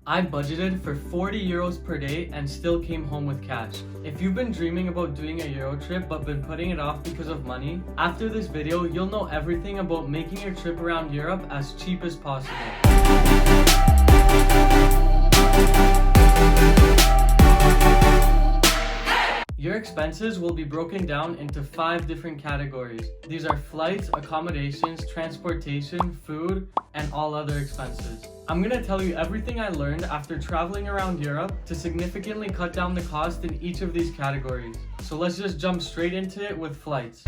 I budgeted for 40 euros per day and still came home with cash. If you've been dreaming about doing a Euro trip but been putting it off because of money, after this video you'll know everything about making your trip around Europe as cheap as possible. Your expenses will be broken down into 5 different categories. These are flights, accommodations, transportation, food, and all other expenses. I'm gonna tell you everything I learned after traveling around Europe to significantly cut down the cost in each of these categories. So let's just jump straight into it with flights.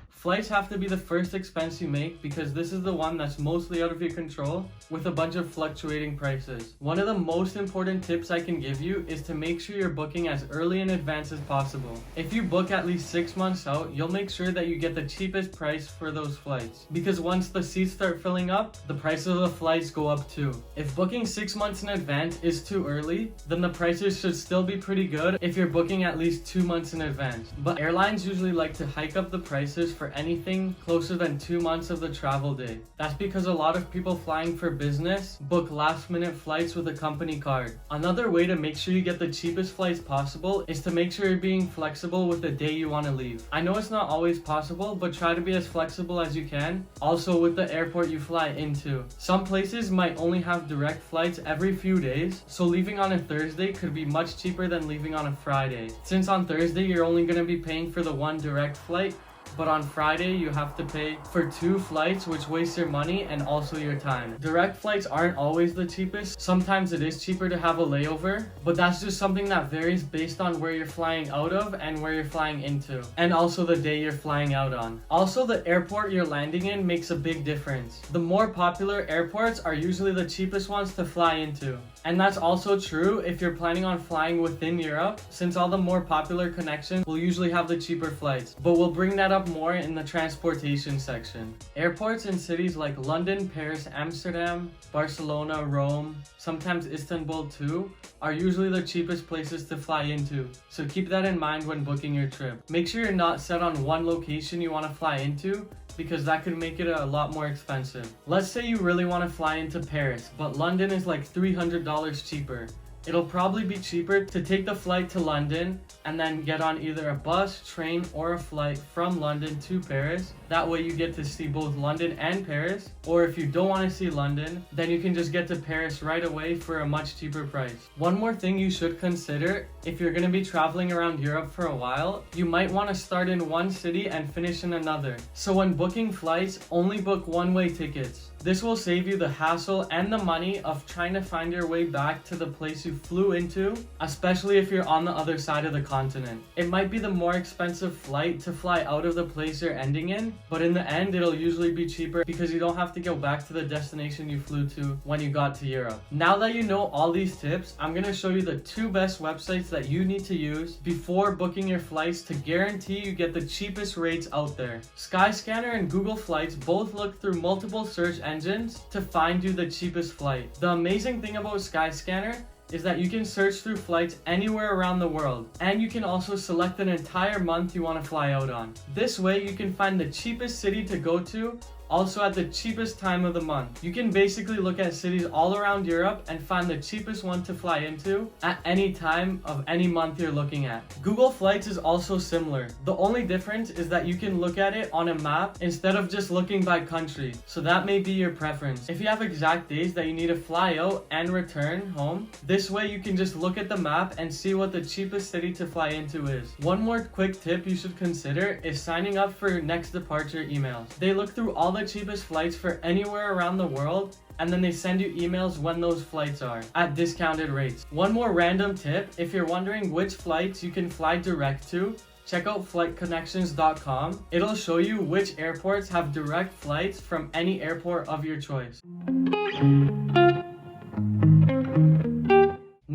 Flights have to be the first expense you make because this is the one that's mostly out of your control with a bunch of fluctuating prices. One of the most important tips I can give you is to make sure you're booking as early in advance as possible. If you book at least 6 months out, you'll make sure that you get the cheapest price for those flights. Because once the seats start filling up, the prices of the flights go up too. If booking 6 months in advance is too early, then the prices should still be pretty good if you're booking at least 2 months in advance. But airlines usually like to hike up the prices for anything closer than 2 months of the travel day. That's because a lot of people flying for business book last minute flights with a company card. Another way to make sure you get the cheapest flights possible is to make sure you're being flexible with the day you want to leave. I know it's not always possible, but try to be as flexible as you can. Also with the airport you fly into. Some places might only have direct flights every few days, so leaving on a Thursday could be much cheaper than leaving on a Friday. Since on Thursday you're only going to be paying for the one direct flight, but on Friday you have to pay for 2 flights, which wastes your money and also your time. Direct flights aren't always the cheapest. Sometimes it is cheaper to have a layover, but that's just something that varies based on where you're flying out of and where you're flying into, and also the day you're flying out on. Also, the airport you're landing in makes a big difference. The more popular airports are usually the cheapest ones to fly into. And that's also true if you're planning on flying within Europe, since all the more popular connections will usually have the cheaper flights. But we'll bring that up more in the transportation section. Airports in cities like London, Paris, Amsterdam, Barcelona, Rome, sometimes Istanbul too, are usually the cheapest places to fly into. So keep that in mind when booking your trip. Make sure you're not set on one location you want to fly into, because that could make it a lot more expensive. Let's say you really want to fly into Paris, but London is like $300 cheaper. It'll probably be cheaper to take the flight to London and then get on either a bus, train, or a flight from London to Paris. That way you get to see both London and Paris. Or if you don't want to see London, then you can just get to Paris right away for a much cheaper price. One more thing you should consider, if you're going to be traveling around Europe for a while, you might want to start in one city and finish in another. So when booking flights, only book one-way tickets. This will save you the hassle and the money of trying to find your way back to the place you flew into, especially if you're on the other side of the continent. It might be the more expensive flight to fly out of the place you're ending in, but in the end it'll usually be cheaper because you don't have to go back to the destination you flew to when you got to Europe. Now that you know all these tips, I'm going to show you the 2 best websites that you need to use before booking your flights to guarantee you get the cheapest rates out there. Skyscanner and Google Flights both look through multiple search engines to find you the cheapest flight. The amazing thing about Skyscanner is that you can search through flights anywhere around the world, and you can also select an entire month you want to fly out on. This way you can find the cheapest city to go to, also at the cheapest time of the month. You can basically look at cities all around Europe and find the cheapest one to fly into at any time of any month you're looking at. Google Flights is also similar. The only difference is that you can look at it on a map instead of just looking by country, so that may be your preference. If you have exact days that you need to fly out and return home, this way you can just look at the map and see what the cheapest city to fly into is. One more quick tip you should consider is signing up for next departure emails. They look through all the cheapest flights for anywhere around the world, and then they send you emails when those flights are at discounted rates. One more random tip, if you're wondering which flights you can fly direct to, check out flightconnections.com. It'll show you which airports have direct flights from any airport of your choice.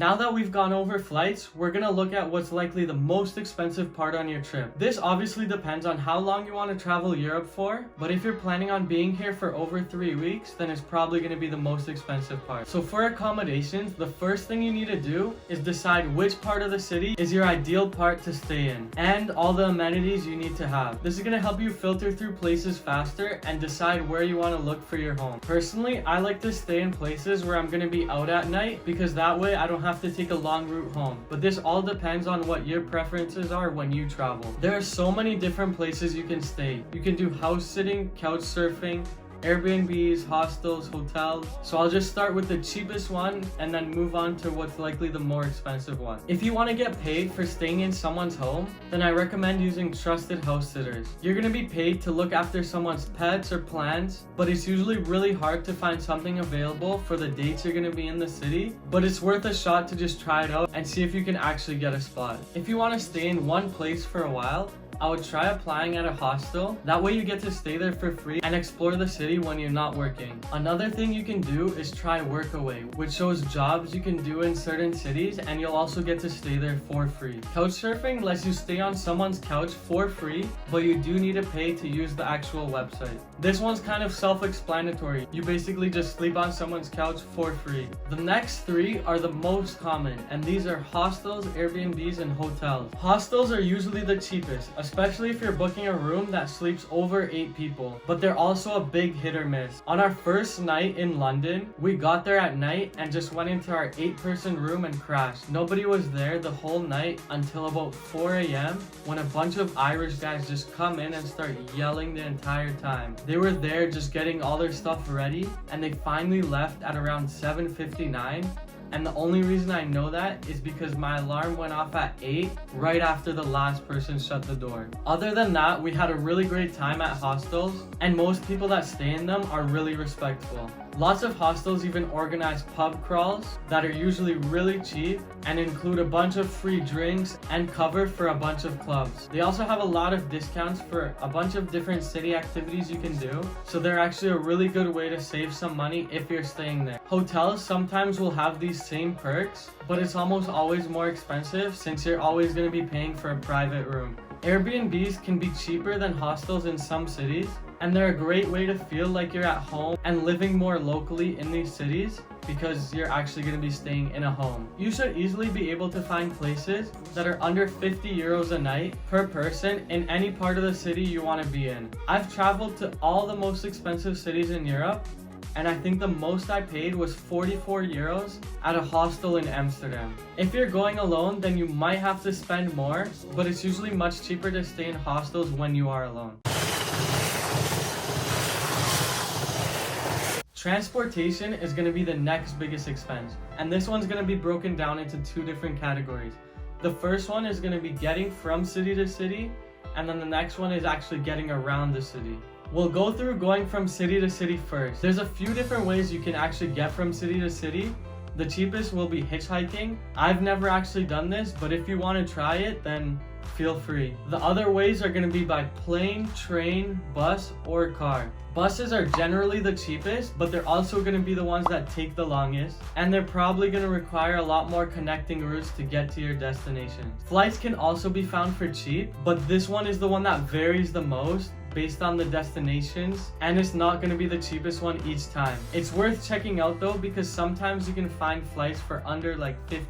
Now that we've gone over flights, we're gonna look at what's likely the most expensive part on your trip. This obviously depends on how long you want to travel Europe for, but if you're planning on being here for over 3 weeks, then it's probably gonna be the most expensive part. So for accommodations, the first thing you need to do is decide which part of the city is your ideal part to stay in, and all the amenities you need to have. This is gonna help you filter through places faster and decide where you want to look for your home. Personally, I like to stay in places where I'm gonna be out at night, because that way I don't have to take a long route home. But this all depends on what your preferences are when you travel. There are so many different places you can stay. You can do house sitting, couch surfing, Airbnbs, hostels, hotels. So I'll just start with the cheapest one and then move on to what's likely the more expensive one. If you want to get paid for staying in someone's home, then I recommend using trusted house sitters. You're going to be paid to look after someone's pets or plants, but it's usually really hard to find something available for the dates you're going to be in the city, but it's worth a shot to just try it out and see if you can actually get a spot. If you want to stay in one place for a while, I would try applying at a hostel. That way you get to stay there for free and explore the city when you're not working. Another thing you can do is try Workaway, which shows jobs you can do in certain cities, and you'll also get to stay there for free. Couchsurfing lets you stay on someone's couch for free, but you do need to pay to use the actual website. This one's kind of self-explanatory. You basically just sleep on someone's couch for free. The next three are the most common, and these are hostels, Airbnbs, and hotels. Hostels are usually the cheapest, especially if you're booking a room that sleeps over 8 people, but they're also a big hit or miss. On our first night in London, we got there at night and just went into our 8-person room and crashed. Nobody was there the whole night until about 4 a.m. when a bunch of Irish guys just come in and start yelling the entire time. They were there just getting all their stuff ready, and they finally left at around 7:59. And the only reason I know that is because my alarm went off at 8 right after the last person shut the door. Other than that, we had a really great time at hostels, and most people that stay in them are really respectful. Lots of hostels even organize pub crawls that are usually really cheap and include a bunch of free drinks and cover for a bunch of clubs. They also have a lot of discounts for a bunch of different city activities you can do, so they're actually a really good way to save some money if you're staying there. Hotels sometimes will have these same perks, but it's almost always more expensive since you're always going to be paying for a private room. Airbnbs can be cheaper than hostels in some cities, and they're a great way to feel like you're at home and living more locally in these cities because you're actually going to be staying in a home. You should easily be able to find places that are under 50 euros a night per person in any part of the city you want to be in. I've traveled to all the most expensive cities in Europe, and I think the most I paid was 44 euros at a hostel in Amsterdam. If you're going alone, then you might have to spend more, but it's usually much cheaper to stay in hostels when you are alone. Transportation is going to be the next biggest expense, and this one's going to be broken down into 2 different categories. The first one is going to be getting from city to city, and then the next one is actually getting around the city. We'll go through going from city to city first. There's a few different ways you can actually get from city to city. The cheapest will be hitchhiking. I've never actually done this, but if you want to try it, then feel free. The other ways are going to be by plane, train, bus, or car. Buses are generally the cheapest, but they're also going to be the ones that take the longest, and they're probably going to require a lot more connecting routes to get to your destination. Flights can also be found for cheap, but this one is the one that varies the most based on the destinations, and it's not going to be the cheapest one each time. It's worth checking out though, because sometimes you can find flights for under like 10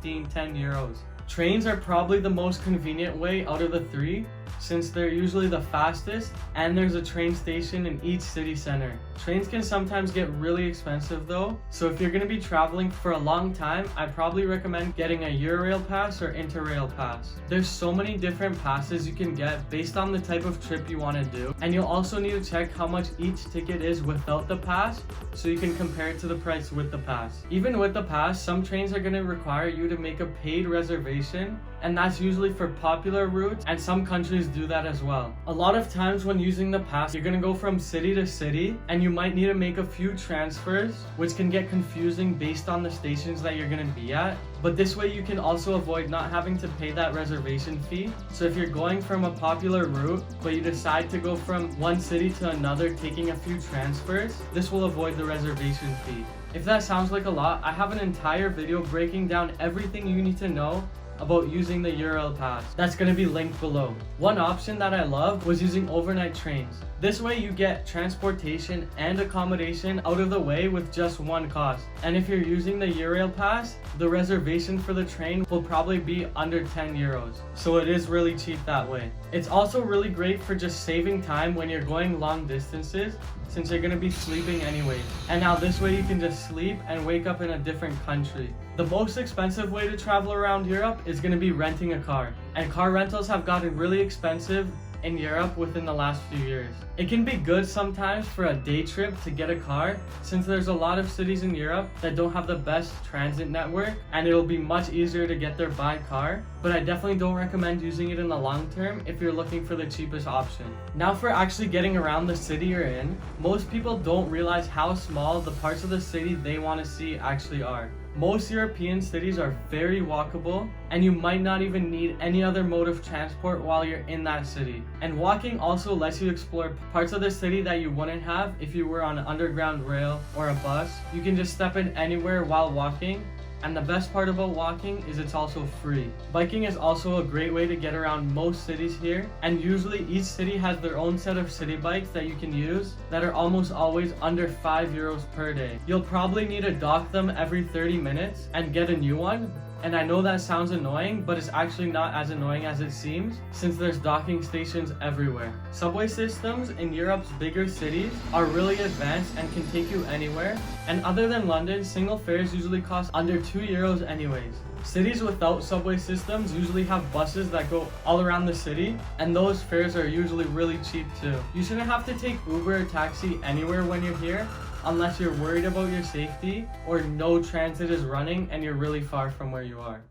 euros. Trains are probably the most convenient way out of the 3, since they're usually the fastest and there's a train station in each city center. Trains can sometimes get really expensive though, so if you're going to be traveling for a long time, I probably recommend getting a Eurail pass or Interrail pass. There's so many different passes you can get based on the type of trip you want to do, and you'll also need to check how much each ticket is without the pass so you can compare it to the price with the pass. Even with the pass, some trains are going to require you to make a paid reservation, and that's usually for popular routes, and some countries do that as well. A lot of times when using the pass, you're gonna go from city to city, and you might need to make a few transfers, which can get confusing based on the stations that you're gonna be at. But this way you can also avoid not having to pay that reservation fee. So if you're going from a popular route, but you decide to go from one city to another taking a few transfers, this will avoid the reservation fee. If that sounds like a lot, I have an entire video breaking down everything you need to know about using the URL pass. That's going to be linked below. One option that I love was using overnight trains. This way you get transportation and accommodation out of the way with just one cost. And if you're using the URL pass, the reservation for the train will probably be under 10 euros. So it is really cheap that way. It's also really great for just saving time when you're going long distances, since you're going to be sleeping anyway. And now this way you can just sleep and wake up in a different country. The most expensive way to travel around Europe is going to be renting a car. And car rentals have gotten really expensive in Europe within the last few years. It can be good sometimes for a day trip to get a car, since there's a lot of cities in Europe that don't have the best transit network, and it'll be much easier to get there by car, but I definitely don't recommend using it in the long term if you're looking for the cheapest option. Now for actually getting around the city you're in, most people don't realize how small the parts of the city they want to see actually are. Most European cities are very walkable, and you might not even need any other mode of transport while you're in that city. And walking also lets you explore parts of the city that you wouldn't have if you were on an underground rail or a bus. You can just step in anywhere while walking. And the best part about walking is it's also free. Biking is also a great way to get around most cities here, and usually each city has their own set of city bikes that you can use that are almost always under 5 euros per day. You'll probably need to dock them every 30 minutes and get a new one. And I know that sounds annoying, but it's actually not as annoying as it seems, since there's docking stations everywhere. Subway systems in Europe's bigger cities are really advanced and can take you anywhere. And other than London, single fares usually cost under 2 euros anyways. Cities without subway systems usually have buses that go all around the city, and those fares are usually really cheap too. You shouldn't have to take Uber or taxi anywhere when you're here, unless you're worried about your safety or no transit is running and you're really far from where you are.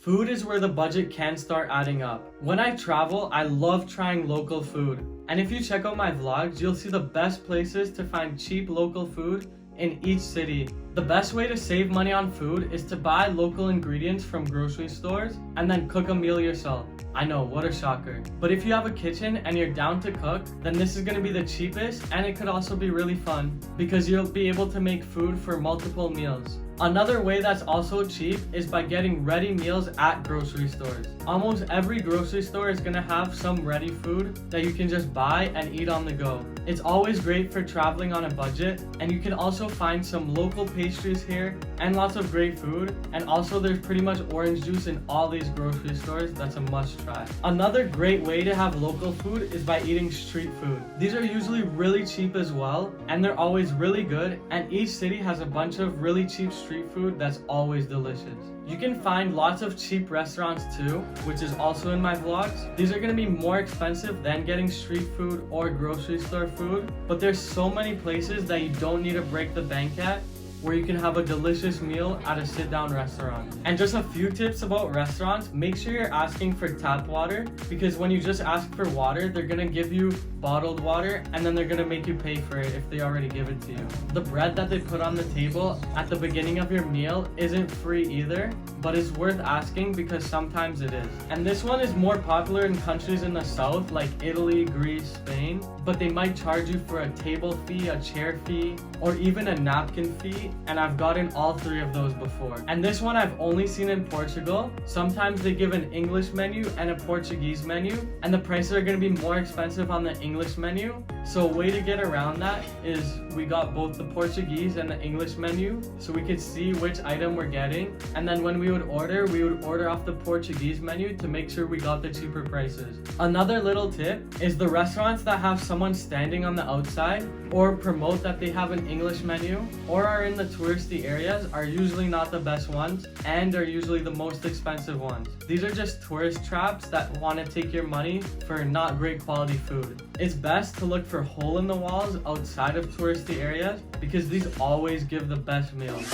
Food is where the budget can start adding up. When I travel, I love trying local food. And if you check out my vlogs, you'll see the best places to find cheap local food in each city. The best way to save money on food is to buy local ingredients from grocery stores and then cook a meal yourself. I know, what a shocker. But if you have a kitchen and you're down to cook, then this is going to be the cheapest, and it could also be really fun because you'll be able to make food for multiple meals. Another way that's also cheap is by getting ready meals at grocery stores. Almost every grocery store is going to have some ready food that you can just buy and eat on the go. It's always great for traveling on a budget, and you can also find some local pastries here and lots of great food. And also there's pretty much orange juice in all these grocery stores. That's a must try. Another great way to have local food is by eating street food. These are usually really cheap as well, and they're always really good, and each city has a bunch of really cheap street food that's always delicious. You can find lots of cheap restaurants too, which is also in my vlogs. These are going to be more expensive than getting street food or grocery store food, but there's so many places that you don't need to break the bank at, where you can have a delicious meal at a sit-down restaurant. And just a few tips about restaurants: make sure you're asking for tap water, because when you just ask for water, they're gonna give you bottled water, and then they're gonna make you pay for it if they already give it to you. The bread that they put on the table at the beginning of your meal isn't free either, but it's worth asking because sometimes it is. And this one is more popular in countries in the south like Italy, Greece, Spain, but they might charge you for a table fee, a chair fee, or even a napkin fee, and I've gotten all three of those before. And this one I've only seen in Portugal. Sometimes they give an English menu and a Portuguese menu, and the prices are going to be more expensive on the English menu. So a way to get around that is we got both the Portuguese and the English menu, so we could see which item we're getting, and then when we would order off the Portuguese menu to make sure we got the cheaper prices. Another little tip is the restaurants that have someone standing on the outside or promote that they have an English menu or are in the touristy areas are usually not the best ones and are usually the most expensive ones. These are just tourist traps that want to take your money for not great quality food. It's best to look for hole in the walls outside of touristy areas because these always give the best meals.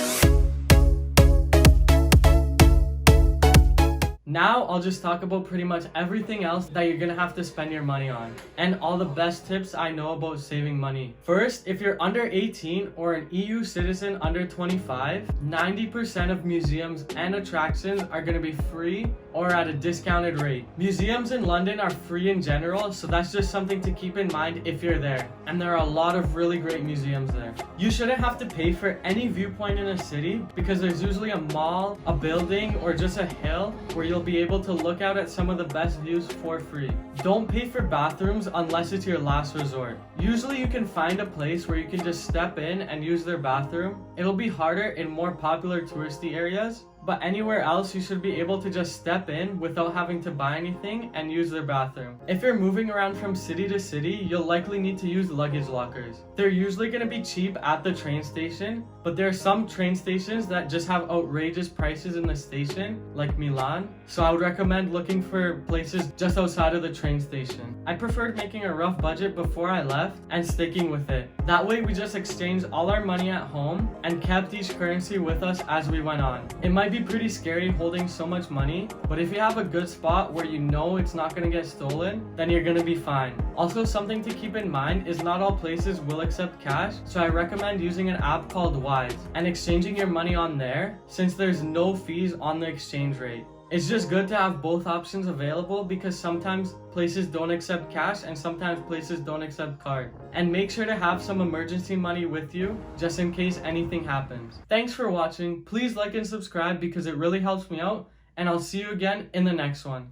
Now I'll just talk about pretty much everything else that you're gonna have to spend your money on, and all the best tips I know about saving money. First, if you're under 18 or an EU citizen under 25, 90% of museums and attractions are gonna be free or at a discounted rate. Museums in London are free in general, so that's just something to keep in mind if you're there. And there are a lot of really great museums there. You shouldn't have to pay for any viewpoint in a city because there's usually a mall, a building, or just a hill where you'll be able to look out at some of the best views for free. Don't pay for bathrooms unless it's your last resort. Usually you can find a place where you can just step in and use their bathroom. It'll be harder in more popular touristy areas, but anywhere else you should be able to just step in without having to buy anything and use their bathroom. If you're moving around from city to city, you'll likely need to use luggage lockers. They're usually going to be cheap at the train station, but there are some train stations that just have outrageous prices in the station, like Milan, so I would recommend looking for places just outside of the train station. I preferred making a rough budget before I left and sticking with it. That way we just exchanged all our money at home and kept each currency with us as we went on. It might be pretty scary holding so much money, but if you have a good spot where you know it's not going to get stolen, then you're going to be fine. Also, something to keep in mind is not all places will accept cash, so I recommend using an app called Wise and exchanging your money on there since there's no fees on the exchange rate. It's just good to have both options available because sometimes places don't accept cash and sometimes places don't accept card. And make sure to have some emergency money with you just in case anything happens. Thanks for watching. Please like and subscribe because it really helps me out, and I'll see you again in the next one.